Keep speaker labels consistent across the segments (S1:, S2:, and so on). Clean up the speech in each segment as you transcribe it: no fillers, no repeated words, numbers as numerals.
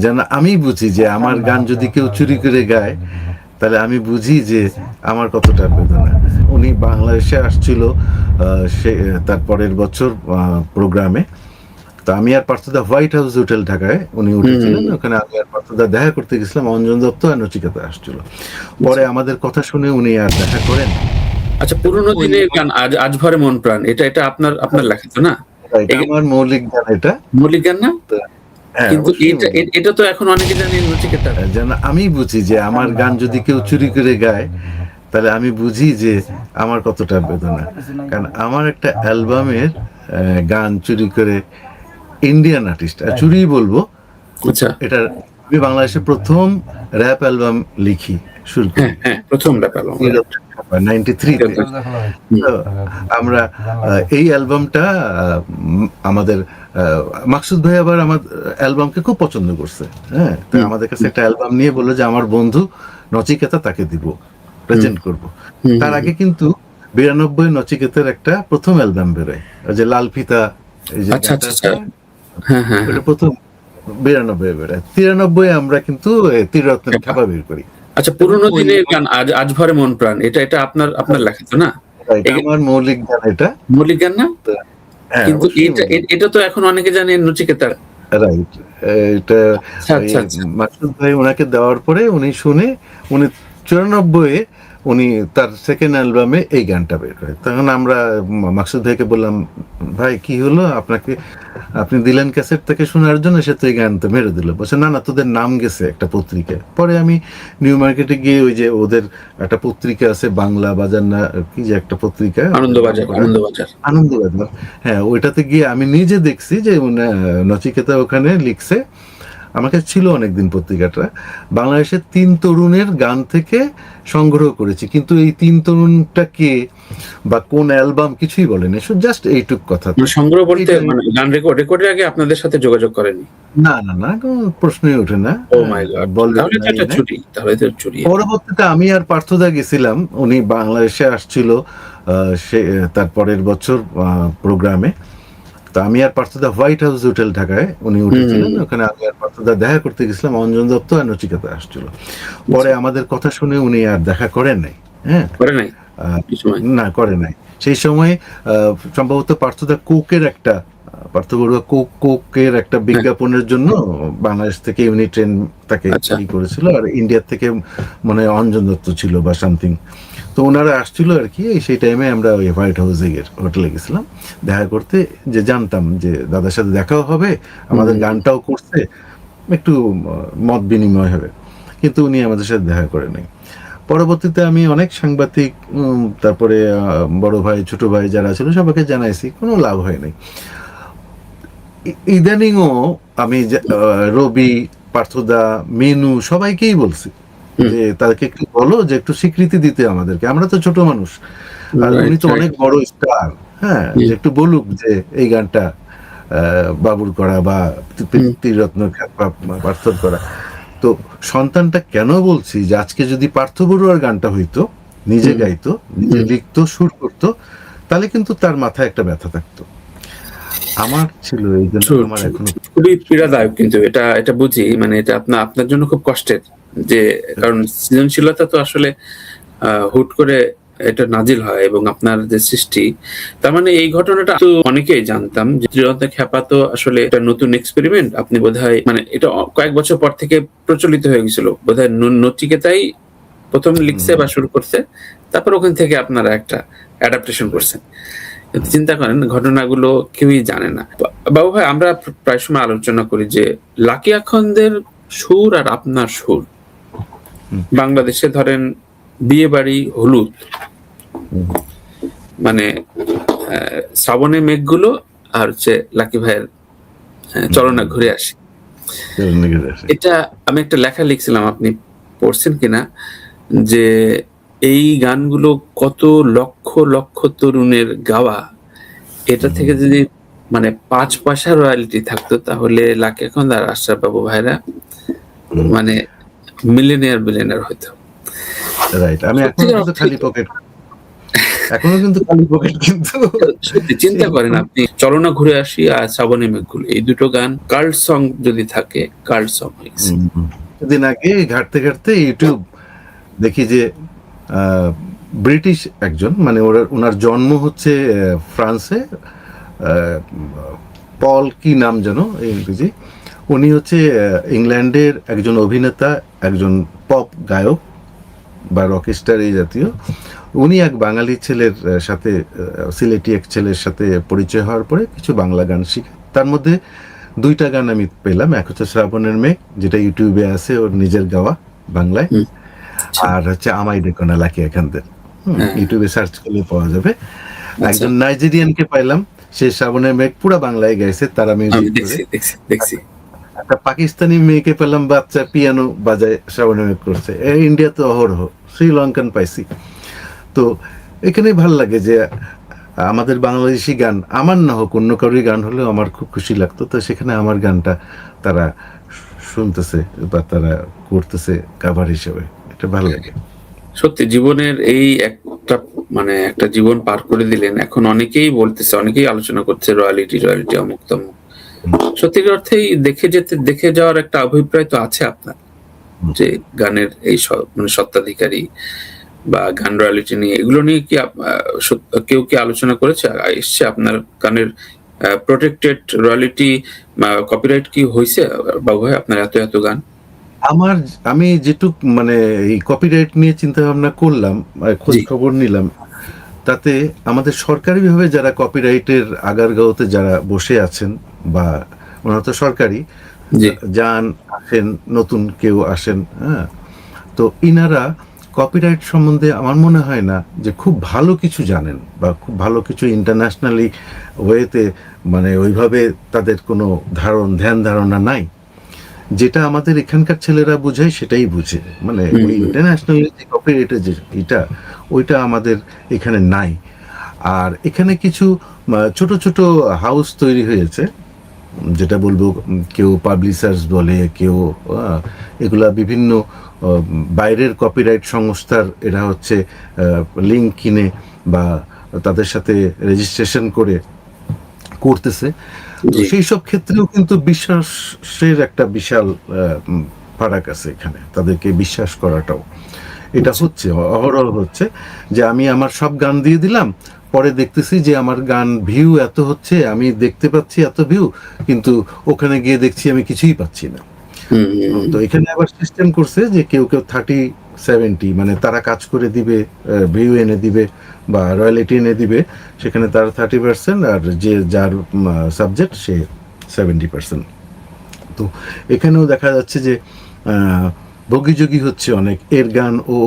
S1: যেন আমি বুঝি যে আমার গান যদি কেউ চুরি করে গায়, তাহলে আমি বুঝি যে আমার কতটা বেদনা। উনি বাংলাদেশে আসছিল সে তার পরের বছর প্রোগ্রামে। তো আমি আর পার্থদা হোয়াইট হাউস হোটেল ঢাকায় উনি উঠেছিলেন, ওখানে আমি আর পার্থদা দেখা করতে গেছিলাম। অঞ্জন দত্ত আর নচিকেতা আসছিল। পরে আমাদের কথা শুনে উনি আর দেখা করেন।
S2: আচ্ছা, পুরোনো দিনের গান আজ ভরে মন প্রাণ, এটা এটা আপনার আপনার লেখা তো না?
S1: এটা আমার মৌলিক গান, এটা
S2: মৌলিক গান না? কিন্তু এটা
S1: অবশ্যই
S2: এটা তো এখন অনেকে জানে নচিকেতা।
S1: যেন আমি বুঝি যে আমার গান যদি কেউ চুরি করে গায়, তাহলে আমি বুঝি যে আমার কতটা বেদনা। কারণ আমার একটা অ্যালবামের গান চুরি করে ইন্ডিয়ান আর্টিস্ট, চুরি বলবো,
S2: আচ্ছা,
S1: এটা আমি বাংলাদেশে প্রথম র্যাপ অ্যালবাম লিখি, শুরু করি
S2: প্রথম র্যাপ অ্যালবাম
S1: 93-তে। আমরা এই অ্যালবামটা আমাদের মাকসুদ ভাই আবার আমার অ্যালবামকে খুব পছন্দ করছে। হ্যাঁ, তো আমাদের কাছে একটা অ্যালবাম নিয়ে বললো যে আমার বন্ধু নচিকেতা, তাকে দিব, প্রেজেন্ট করব। তার আগে কিন্তু 92 নচিকেতার একটা প্রথম অ্যালবাম বেরোয়, ওই যে লাল ফিতা, এই যে ওটা প্রথম 92 বেরোয়। 93 আমরা কিন্তু ত্রিরত্নের খ্যাপা বের করি।
S2: আচ্ছা, পুরোনো দিনের গান আজ ভরে মন প্রাণ, এটা এটা আপনার আপনার লেখা তো না?
S1: আমার মৌলিক গান, এটা
S2: মৌলিক গান না? কিন্তু এটা তো এখন অনেকে জানে নচিকেতা।
S1: রাইট। এটা মাকসুদ ভাই ওনাকে দেওয়ার পরে উনি শুনে, উনি 94-এ উনি তার সেকেন্ড অ্যালবামে এই গানটা বের করে। তখন আমরা মাকসুদ ভাইকে বললাম, ভাই কি হলো, আপনি দিলেন ক্যাসেট থেকে শোনার জন্য, সে তো এই গান তো মেরে দিল। বলছে না না, তোদের নাম গেছে একটা পত্রিকায়। পরে আমি নিউ মার্কেটে গিয়ে ওই যে ওদের একটা পত্রিকা আছে, বাংলা বাজার না কি যে একটা পত্রিকা,
S2: আনন্দবাজার।
S1: হ্যাঁ, ওইটাতে গিয়ে আমি নিজে দেখছি যে নচিকেতা ওখানে লিখছে। আমার কাছে ছিল অনেকদিন পত্রিকাটা, বাংলাদেশের 3 তরুণের গান থেকে সংগ্রহ করেছি, কিন্তু এই 3 তরুণটা কে বা কোন অ্যালবাম কিছুই বলেনি, জাস্ট এইটুক কথা।
S2: সংগ্রহ বলতে মানে গান রেকর্ডের আগে আপনাদের সাথে যোগাযোগ করেনি?
S1: না না না, কোনো প্রশ্নই ওঠে না।
S2: ও মাই গড, তাহলে তো এটা চুরি, তাহলে তো চুরি।
S1: পরবর্তীতে আমি আর পার্থদা গেছিলাম, উনি বাংলাদেশে আসছিল সে তার পরের বছর প্রোগ্রামে। তো আমি আর পার্থদা হোয়াইট হাউস হোটেল ঢাকায় উনি উঠেছিলেন, ওখানে আমি আর পার্থদা দেখা করতে গেছিলাম। অঞ্জন দত্ত আর নচিকেতা আসছিল। পরে আমাদের কথা শুনে উনি আর দেখা করেন নাই। হ্যাঁ,
S2: করে নাই
S1: না, করে নাই। সেই সময় সম্ভবত পার্থদা পার্থ বড়ুয়া কোকের একটা বিজ্ঞাপনের জন্য বাংলাদেশ থেকে ইউনিট ট্রেন তাকে করেছিল, আর ইন্ডিয়ার থেকে মনে হয় অঞ্জন দত্ত ছিল বা সামথিং। তো ওনারা আসছিল আর কি, সেই টাইমে আমরা ওই হোয়াইট হাউসে হোটেলে গেছিলাম দেখা করতে, যে জানতাম যে দাদার সাথে দেখাও হবে, আমাদের গানটাও করছে, একটু মত বিনিময় হবে, কিন্তু উনি আমাদের সাথে দেখা করে নাই। পরবর্তীতে আমি অনেক সাংবাদিক, তারপরে বড় ভাই ছোট ভাই যারা ছিল সবাইকে জানাইছি, কোনো লাভ হয় নাই। ইদানিংও আমি রবি, পার্থদা, মেনু সবাইকেই বলছি যে তাদেরকে একটু বলো যে একটু স্বীকৃতি দিতে আমাদেরকে, আমরা তো ছোট মানুষ, আর উনি তো অনেক বড় স্টার। হ্যাঁ, যে একটু বলুক যে এই গানটা বাবুর করা বা ত্রিরত্ন পার্থর করা। তো সন্তানটা কেন বলছি যে আজকে যদি পার্থ বড়ুয়ার গানটা হইতো, নিজে গাইতো, নিজে লিখতো, সুর করতো, তাহলে কিন্তু তার মাথায় একটা ব্যথা থাকতো। আমার ছিল এই জন্য আমার এখনো
S2: খুবই পীড়াদায়ক, কিন্তু এটা এটা বুঝি, মানে এটা আপনার জন্য খুব কষ্টের, যে কারণ সৃজনশীলতা তো আসলে হুট করে এটা নাজিল হয়, এবং আপনার যে সৃষ্টি, তার মানে এই ঘটনাটা তো অনেকেই জানতাম যে ত্রিরত্ন খ্যাপা তো আসলে এটা নতুন এক্সপেরিমেন্ট। আপনি বোধহয় মানে এটা কয়েক বছর পর থেকে প্রচলিত হয়ে গেছিল বোধহয়, নচিকেতাই প্রথম লিখছে বা শুরু করছে, তারপর ওখান থেকে আপনারা একটা অ্যাডাপ্টেশন করছেন। চিন্তা করেন, ঘটনাগুলো কেউই জানে না। বাবু ভাই, আমরা প্রায় সময় আলোচনা করি যে লাকি আখন্দের সুর আর আপনার সুর, বাংলাদেশে ধরেন বিয়ে বাড়ি, হলুদ, মানে শ্রাবণে মেঘগুলো, আর হচ্ছে লাকি ভাইয়ের চলনা ঘুরে আসি, এটা আমি একটা লেখা লিখছিলাম, আপনি পড়ছেন কিনা, যে এই গানগুলো কত লক্ষ লক্ষ তরুণের গাওয়া, এটা থেকে যদি মানে 5 পয়সা রয়্যালটি থাকতো, তাহলে লাকি আখন্দ আর আশরাফ বাবু ভাইরা মানে মিলিয়নিয়ার বিলিয়নিয়ার হতো।
S1: রাইট, আমি এখন খালি পকেট এখনো কিন্তু খালি পকেট কিন্তু
S2: সত্যি চিন্তা করেন আপনি চলো না ঘুরে আসি আর শ্রাবণী মেঘগুলো, এই দুটো গান কাল্ট সং যদি থাকে, কাল্ট সং হয়ে গেছে।
S1: কিছুদিন আগে ঘাটতে ঘাটতে ইউটিউব দেখি যে ব্রিটিশ একজন, মানে ওনার জন্ম হচ্ছে ফ্রান্সে, পল কি নাম যেন ইংরেজি, উনি হচ্ছে ইংল্যান্ডের একজন অভিনেতা, একজন পপ গায়ক বা রকস্টার এই জাতীয়। উনি এক বাঙালি ছেলের সাথে, সিলেটি এক ছেলের সাথে পরিচয় হওয়ার পরে কিছু বাংলা গান শিখে, তার মধ্যে 2টা গান আমি পেলাম। এক হচ্ছে শ্রাবণের মেঘ, যেটা ইউটিউবে আছে ওর নিজের গাওয়া বাংলায়, আর হচ্ছে আমায় দেখো না লাকি এখানদের, ইউটিউবে সার্চ করলে পাওয়া যাবে। একজন নাইজেরিয়ানকে পাইলাম, সে শ্রাবণের মেঘ পুরো বাংলায় গাইছে, তারা মিউজিক করে।
S2: দেখছি
S1: একটা পাকিস্তানি মেয়েকে পেলাম, বাচ্চা পিয়ানো বাজায় শ্রাবণের মেঘ করছে। ইন্ডিয়াতে অহরহ, শ্রীলঙ্কান পাইছি। তো এখানে ভাল লাগে যে আমাদের বাংলাদেশি গান, আমার না হোক অন্য কারোর গান হলেও আমার খুব খুশি লাগতো। তো সেখানে আমার গানটা তারা শুনতেছে বা তারা করতেছে কাভার হিসেবে, এটা ভালো লাগে।
S2: সত্যি জীবনের এই মানে একটা জীবন পার করে দিলেন। এখন অনেকেই বলতেছে, অনেকেই আলোচনা করছে রয়্যালিটি অমুক তমুক। সত্যিকার অর্থেই দেখে যাওয়ার একটা অভিপ্রায় তো আছে আপনার, যে গানের এই মানে সত্ত্বাধিকারী বা গান রয়্যালিটি নিয়ে, এগুলো নিয়ে কি কেউ কি আলোচনা করেছে? এসছে আপনার গানের প্রোটেক্টেড রয়্যালিটি কপিরাইট কি হয়েছে বাবু ভাই আপনার এত গান?
S1: আমি যেটুক মানে এই কপিরাইট নিয়ে চিন্তা ভাবনা করলাম, খোঁজ খবর নিলাম, তাতে আমাদের সরকারিভাবে যারা কপিরাইটের আগারগাঁওতে যারা বসে আছেন, বা ওনারা তো সরকারি, যান আসেন, নতুন কেউ আসেন, হ্যাঁ, তো ইনারা কপিরাইট সম্বন্ধে আমার মনে হয় না যে খুব ভালো কিছু জানেন, বা খুব ভালো কিছু ইন্টারন্যাশনালি ওয়েতে মানে ওইভাবে তাদের কোনো ধ্যান ধারণা নাই। যেটা আমাদের এখানকার ছেলেরা বোঝায় সেটাই বুঝে, মানে ওই ইন্টারন্যাশনাল যে কপিরাইটের যে ওইটা আমাদের এখানে নাই। আর এখানে কিছু ছোট ছোট হাউস তৈরি হয়েছে, যেটা বলবো কেউ পাবলিশার্স বলে, কেউ এগুলা বিভিন্ন বাইরের কপিরাইট সংস্থার, এরা হচ্ছে লিঙ্ক কিনে বা তাদের সাথে রেজিস্ট্রেশন করে করতেছে। সেই সব ক্ষেত্রেও কিন্তু বিশ্বাসের একটা বিশাল ফারাক আছে এখানে, তাদেরকে বিশ্বাস করাটাও। এটা হচ্ছে অহরহ হচ্ছে যে আমি আমার সব গান দিয়ে দিলাম, পরে দেখতেছি যে আমার গান ভিউ এত হচ্ছে, আমি দেখতে পাচ্ছি এত ভিউ, কিন্তু ওখানে গিয়ে দেখছি আমি কিছুই পাচ্ছি না। তো এখানে আবার সিস্টেম করছে যে কেউ 30-70, মানে তারা কাজ করে দিবে, ভিউ এনে দিবে বা রয়্যালিটি এনে দিবে, সেখানে তার 30%, আর যে যার সাবজেক্ট সে 70%। তো এখানেও দেখা যাচ্ছে যে বগিযোগী হচ্ছে অনেক, এর গান ও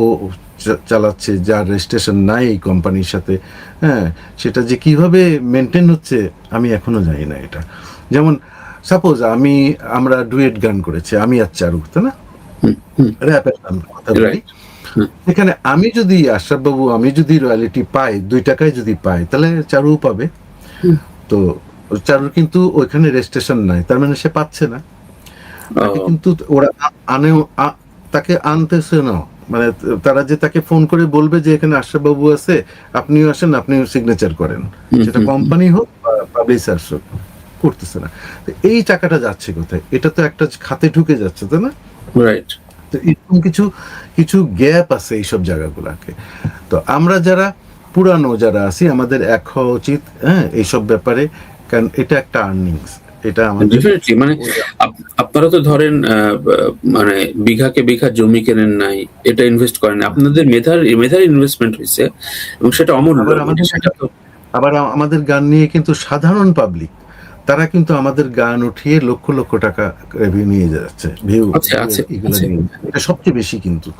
S1: চালাচ্ছে যার রেজিস্ট্রেশন নাই এই কোম্পানির সাথে, হ্যাঁ, সেটা যে কিভাবে মেনটেন হচ্ছে আমি এখনো জানি না। এটা যেমন সাপোজ আমরা ডুয়েট গান করেছি, আমি আর চারু, তাই না, র্যাপের গান কথা বলি, এখানে আমি যদি আশরাফ বাবু, আমি যদি রয়্যালিটি পাই 2 টাকায় যদি পাই, তাহলে চারুও পাবে। তো চারুর কিন্তু ওইখানে রেজিস্ট্রেশন নাই, তার মানে সে পাচ্ছে না। কিন্তু ওরা তাকে আনতেছে না, মানে তারা যে তাকে ফোন করে বলবে যে এখানে আশরাফ বাবু আছে, আপনিও আসেন, আপনিও সিগনেচার করেন, সেটা কোম্পানি হোক বা পাবলিশার্স হোক, করতেছে না। এই টাকাটা যাচ্ছে কোথায়? এটা তো একটা খাতে ঢুকে যাচ্ছে, তাই না?
S2: রাইট।
S1: তো এরকম কিছু গ্যাপ আছে এইসব জায়গাগুলোকে। তো আমরা যারা পুরানো যারা আছি, আমাদের এক হওয়া উচিত, হ্যাঁ, এইসব ব্যাপারে, কারণ এটা একটা আর্নিংস, এটা আমাদের
S2: মানে আপনারা তো ধরেন মানে বিঘাকে বিঘা জমি কেনেন নাই, এটা ইনভেস্ট করেন, আপনাদের মেধার ইনভেস্টমেন্ট হয়েছে, এবং সেটা অমূল্য।
S1: আবার আমাদের গান নিয়ে কিন্তু সাধারণ পাবলিক, তারা কিন্তু আমাদের গান উঠিয়ে লক্ষ লক্ষ টাকা রেভিনিউ নিয়ে যাচ্ছে, ভিউ, এটা সবচেয়ে বেশি, কিন্তু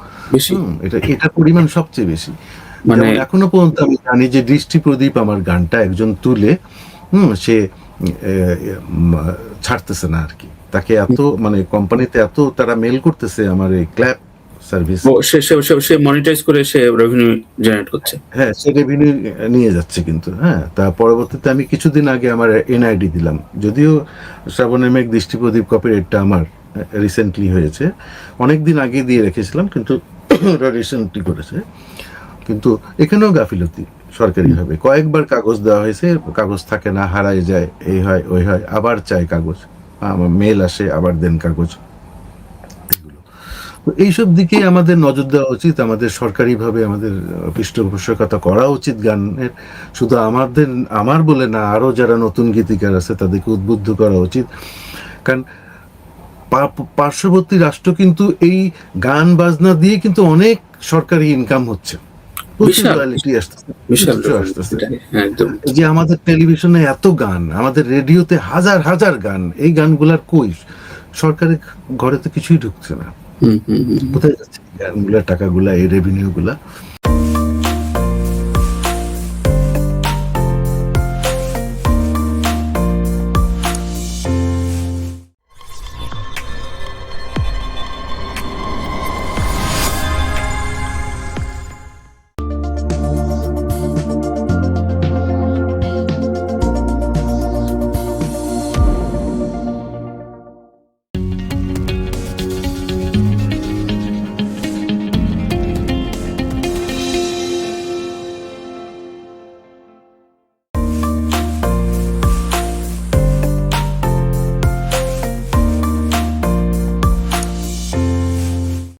S1: এটা পরিমাণ সবচেয়ে বেশি। মানে এখনো পর্যন্ত আমি জানি যে দৃষ্টি প্রদীপ আমার গানটা একজন তুলে সে ছাড়তেছে না আর কি, তাকে এত মানে কোম্পানিতে এত তারা মেল করতেছে আমার এই ক্ল্যাপ সার্ভিস,
S2: সে মনিটাইজ করে সে রেভিনিউ জেনারেট করছে,
S1: হ্যাঁ, সে রেভিনিউ নিয়ে যাচ্ছে। কিন্তু হ্যাঁ, তা পরবর্তীতে আমি কিছুদিন আগে আমার এনআইডি দিলাম, যদিও শ্রাবণের মেঘ দৃষ্টি প্রদীপ কপিরাইটটা আমার রিসেন্টলি হয়েছে, অনেকদিন আগে দিয়ে রেখেছিলাম, কিন্তু রিসেন্টলি করেছে। কিন্তু এখানেও গাফিলতি, সরকারিভাবে কয়েকবার কাগজ দেওয়া হয়েছে, কাগজ থাকে না, হারায় যায়, এই হয় ওই হয়, আবার চাই কাগজ, আমার মেল আসে, আবার দেন কাগজ। এগুলো তো এইসব দিকে আমাদের নজর দেওয়া উচিত, আমাদের সরকারিভাবে আমাদের পৃষ্ঠপোষকতা করা উচিত গানের। শুধু আমার বলে না, আরো যারা নতুন গীতিকার আছে তাদেরকে উদ্বুদ্ধ করা উচিত। কারণ পার্শ্ববর্তী রাষ্ট্র কিন্তু এই গান বাজনা দিয়ে কিন্তু অনেক সরকারি ইনকাম হচ্ছে, যে আমাদের টেলিভিশনে এত গান, আমাদের রেডিওতে হাজার হাজার গান, এই গানগুলার কই সরকারের ঘরে তো কিছুই ঢুকছে না, কোথায় যাচ্ছে গানগুলা, টাকাগুলা, এই রেভিনিউ গুলা।